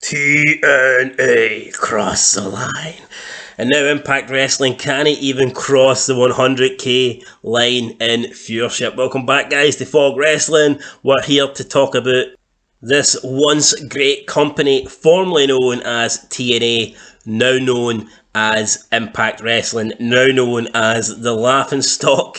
TNA cross the line. And now Impact Wrestling can't even cross the 100k line in viewership. Welcome back, guys, to Fog Wrestling. We're here to talk about this once great company, formerly known as TNA, now known as Impact Wrestling, now known as the laughingstock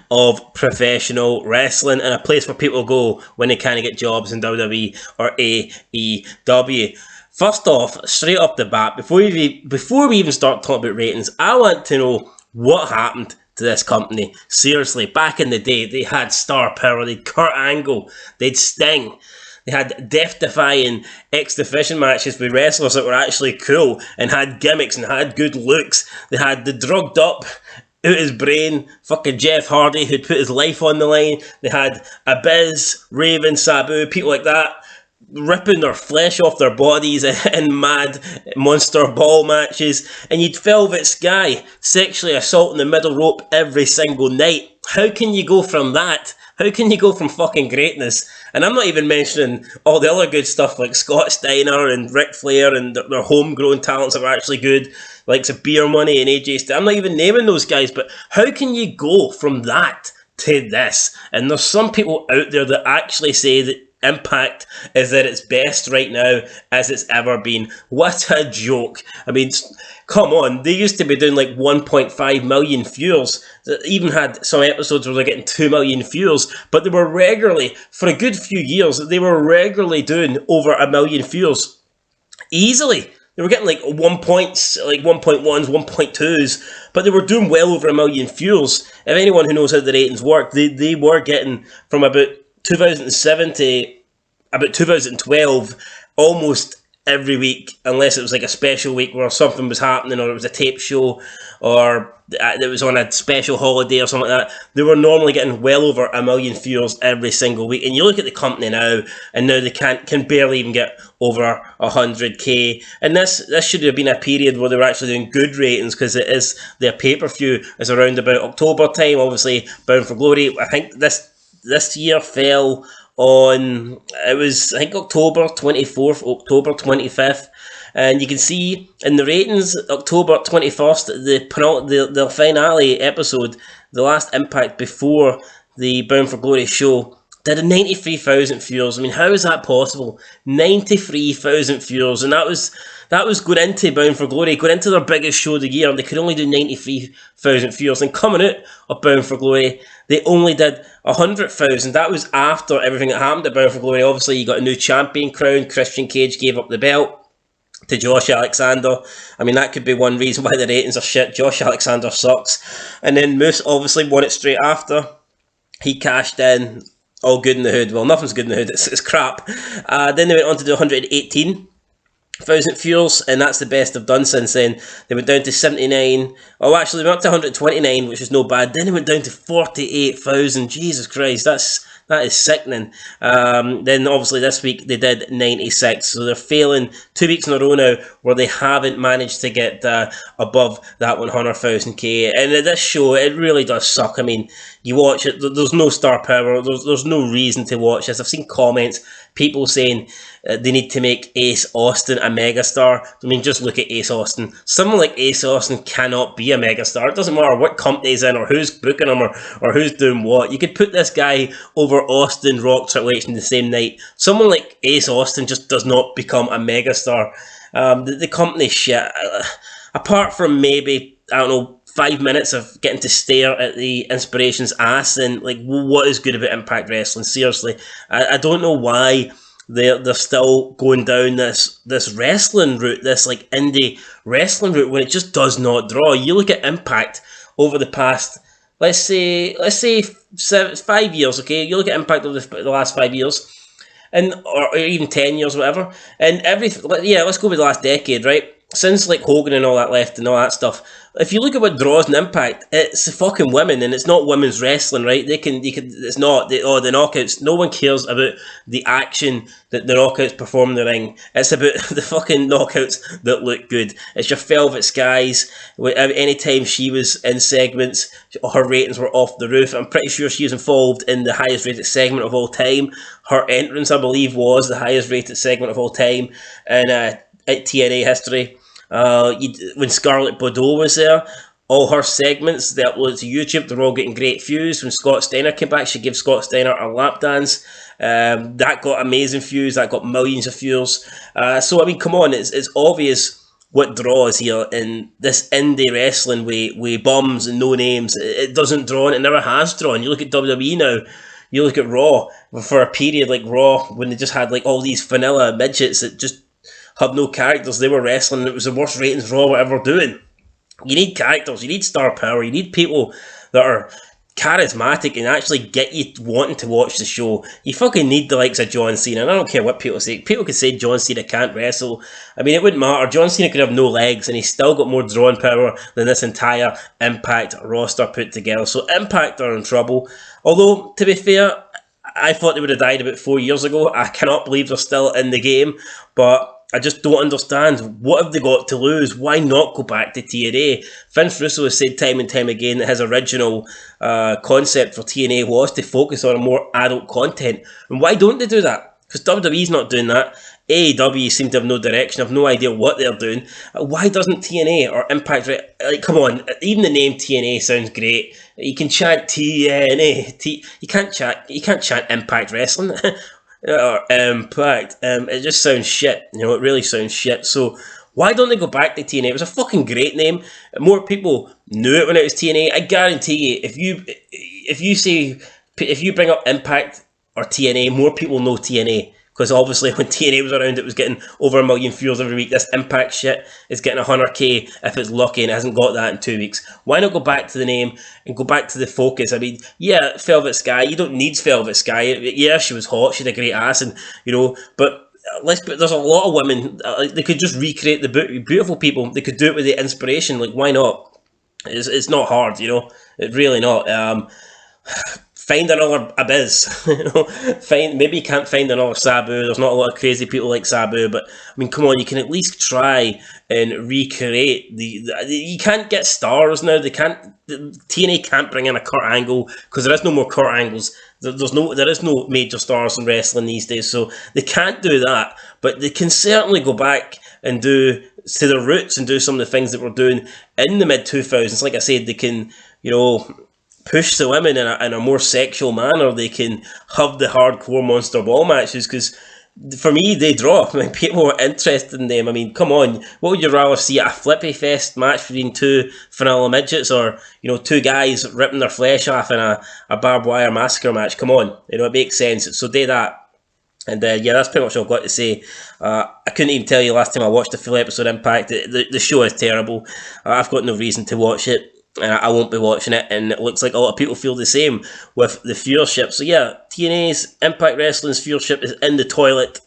of professional wrestling, and a place where people go when they can't get jobs in WWE or AEW. First off, straight off the bat, before we even start talking about ratings, I want to know what happened to this company. Seriously, back in the day, they had star power. They had Kurt Angle, they had Sting, they had death-defying X-Division matches with wrestlers that were actually cool and had gimmicks and had good looks. They had the drugged up, out his brain, fucking Jeff Hardy, who'd put his life on the line. They had Abyss, Raven, Sabu, people like that, ripping their flesh off their bodies in mad monster ball matches. And you'd Velvet Sky sexually assaulting the middle rope every single night. How can you go from that? How can you go from fucking greatness? And I'm not even mentioning all the other good stuff like Scott Steiner and Ric Flair and their homegrown talents that were actually good, like some Beer Money and AJ Styles. I'm not even naming those guys, but how can you go from that to this? And there's some people out there that actually say that Impact is at its best right now as it's ever been. What a joke. I mean, come on. They used to be doing like 1.5 million viewers. They even had some episodes where they're getting 2 million viewers, but they were regularly, for a good few years, they were regularly doing over 1 million viewers. Easily. They were getting like 1.1s, 1.2s, but they were doing well over 1 million viewers. If anyone who knows how the ratings work, they were getting from about 2007 to about 2012 almost every week, unless it was like a special week where something was happening or it was a tape show or it was on a special holiday or something like that. They were normally getting well over 1 million viewers every single week. And you look at the company now, and now they can barely even get over 100k. And this should have been a period where they were actually doing good ratings, because it is their pay-per-view is around about October time. Obviously, Bound for Glory, I think this year fell on, it was, I think, October 24th, October 25th. And you can see in the ratings, October 21st, the finale episode, the last Impact before the Bound for Glory show, did 93,000 viewers. I mean, how is that possible? 93,000 viewers. And that was going into Bound for Glory, going into their biggest show of the year. They could only do 93,000 viewers. And coming out of Bound for Glory, they only did 100,000. That was after everything that happened at Bound for Glory. Obviously, you got a new champion crowned. Christian Cage gave up the belt to Josh Alexander. I mean, that could be one reason why the ratings are shit. Josh Alexander sucks. And then Moose obviously won it straight after. He cashed in. All good in the hood. Well, nothing's good in the hood. It's crap. Then they went on to do 118,000 viewers, and that's the best they've done since then. They went down to 79. Oh, actually, they went up to 129, which is no bad. Then they went down to 48,000. Jesus Christ, that is sickening. Then obviously this week they did 96, so they're failing 2 weeks in a row now where they haven't managed to get above that 100,000k. And this show, it really does suck. I mean, you watch it, there's no star power, there's no reason to watch this. I've seen comments, people saying they need to make Ace Austin a megastar. I mean, just look at Ace Austin. Someone like Ace Austin cannot be a megastar. It doesn't matter what company he's in or who's booking him or who's doing what. You could put this guy over Austin, Rock, Triple H in the same night. Someone like Ace Austin just does not become a megastar. The company's shit. Apart from maybe, I don't know, 5 minutes of getting to stare at the Inspiration's ass, and like, what is good about Impact Wrestling? Seriously, I don't know why they're still going down this wrestling route, this like indie wrestling route, when it just does not draw. You look at Impact over the past, let's say 5 years, okay? You look at Impact over the last 5 years, and or even 10 years, whatever, and let's go with the last decade, right? since like Hogan and all that left and all that stuff, if you look at what draws an Impact, it's the fucking women, and it's not women's wrestling, right? They can, it's not the knockouts. No one cares about the action that the knockouts perform in the ring. It's about the fucking knockouts that look good. It's your Velvet Skies. Anytime she was in segments, her ratings were off the roof. I'm pretty sure she was involved in the highest rated segment of all time. Her entrance, I believe, was the highest rated segment of all time in TNA history. When Scarlett Bordeaux was there, all her segments that was YouTube, they're all getting great views. When Scott Steiner came back, she gave Scott Steiner a lap dance. That got amazing views. That got millions of views. So I mean, come on, it's obvious what draws here in this indie wrestling with bums and no names. It doesn't draw, and it never has drawn. You look at WWE now. You look at Raw for a period like Raw when they just had like all these vanilla midgets that just had no characters. They were wrestling. It was the worst ratings Raw were ever doing. You need characters. You need star power. You need people that are charismatic and actually get you wanting to watch the show. You fucking need the likes of John Cena. And I don't care what people say. People could say John Cena can't wrestle. I mean, it wouldn't matter. John Cena could have no legs and he's still got more drawing power than this entire Impact roster put together. So Impact are in trouble. Although, to be fair, I thought they would have died about 4 years ago. I cannot believe they're still in the game. But I just don't understand. What have they got to lose? Why not go back to TNA? Vince Russo has said time and time again that his original concept for TNA was to focus on more adult content. And why don't they do that? Because WWE's not doing that. AEW seem to have no direction, have no idea what they're doing. Why doesn't TNA or Impact... Like, come on, even the name TNA sounds great. You can chant TNA. You can't chant Impact Wrestling. Or Impact. It just sounds shit. You know, it really sounds shit. So why don't they go back to TNA? It was a fucking great name. More people knew it when it was TNA. I guarantee you, if you bring up Impact or TNA, more people know TNA. Because obviously when TNA was around, it was getting over 1 million views every week. This Impact shit is getting 100k if it's lucky, and it hasn't got that in 2 weeks. Why not go back to the name and go back to the focus? I mean, yeah, Velvet Sky, you don't need Velvet Sky. Yeah, she was hot, she had a great ass, and but there's a lot of women, they could just recreate the beautiful people. They could do it with the inspiration. Like, why not? It's not hard, It's really not. Find another Abyss, maybe you can't find another Sabu. There's not a lot of crazy people like Sabu, but I mean, come on, you can at least try and recreate you can't get stars now. TNA can't bring in a Kurt Angle because there is no more Kurt Angles. There is no major stars in wrestling these days, so they can't do that. But they can certainly go back and do to their roots and do some of the things that we're doing in the mid 2000s. Like I said, they can, push the women in a more sexual manner. They can have the hardcore monster ball matches, because for me, they draw. I mean, people are interested in them. I mean, come on, what would you rather see, a flippy fest match between two vanilla midgets, or two guys ripping their flesh off in a barbed wire massacre match? Come on, it makes sense. So do that. And yeah, that's pretty much all I've got to say. I couldn't even tell you last time I watched the full episode of Impact. The show is terrible. I've got no reason to watch it. I won't be watching it, and it looks like a lot of people feel the same with the viewership. So yeah, TNA's Impact Wrestling's viewership is in the toilet,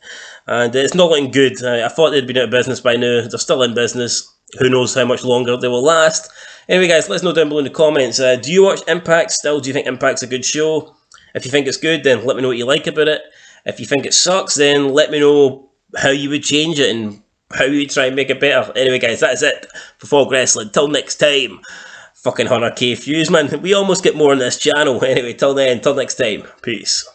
and it's not looking good. I thought they'd been out of business by now. They're still in business. Who knows how much longer they will last. Anyway, guys, let us know down below in the comments. Do you watch Impact still? Do you think Impact's a good show? If you think it's good, then let me know what you like about it. If you think it sucks, then let me know how you would change it and how you would try and make it better. Anyway, guys, that is it for Fog Wrestling. Till next time. Fucking 100k views, man. We almost get more on this channel. Anyway, till then, till next time. Peace.